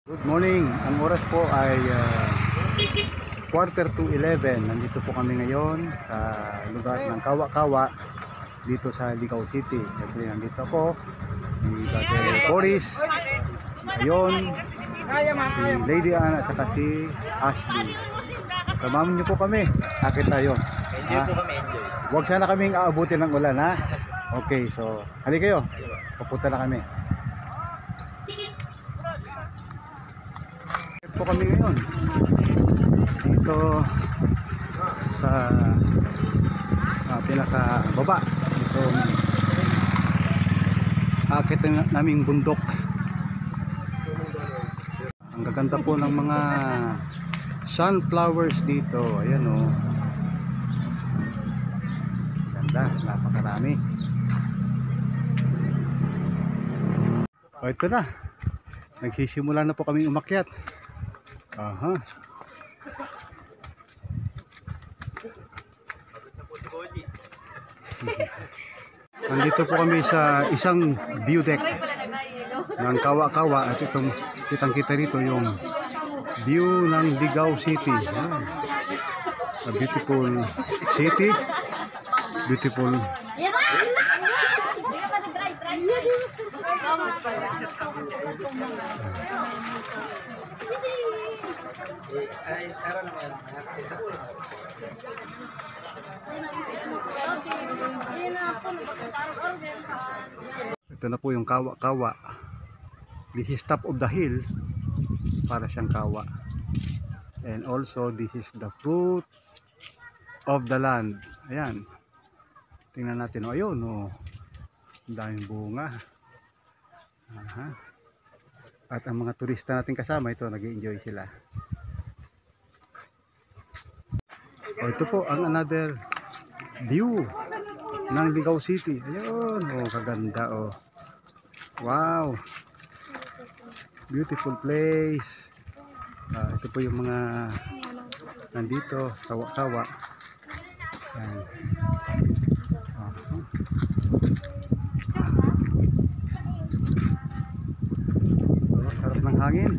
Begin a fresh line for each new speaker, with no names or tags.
Good morning. Ang oras po ay quarter to 11. Nandito po kami ngayon sa lugar ng Kawa-Kawa dito sa Ligao City. Siyempre nandito ako, si Brother Boris, Ayon, si Lady Ann at saka si Ashley. Samahan niyo po kami. Akit tayo.
Enjoy po kami, enjoy.
Huwag sana kaming aabutin ng ulan, ha? Okay, so halika kayo. Pupunta na kami. Po kami ngayon dito sa pinaka baba dito akit naming bundok. Ang gaganda po ng mga sunflowers dito. Ayan o, ganda, napakarami. O ito na, nagsisimula na po kami umakyat. Aha. Nandito po kami sa isang view deck ng Kawa-Kawa at itong kitang-kita rito yung view ng Ligao City. A beautiful city, beautiful. Ito na po yung Kawa-Kawa. This is top of the hill, para siyang kawa. And also this is the fruit of the land. Ayan, tingnan natin. O ayun, o daming bunga. Aha. At ang mga turista natin kasama, ito nag-enjoy sila. O ito po ang another view ng Ligao City. Ayun, oh kaganda oh. Wow. Beautiful place. Ito po yung mga nandito, Kawa-Kawa. Ayan. Sarap ng hangin.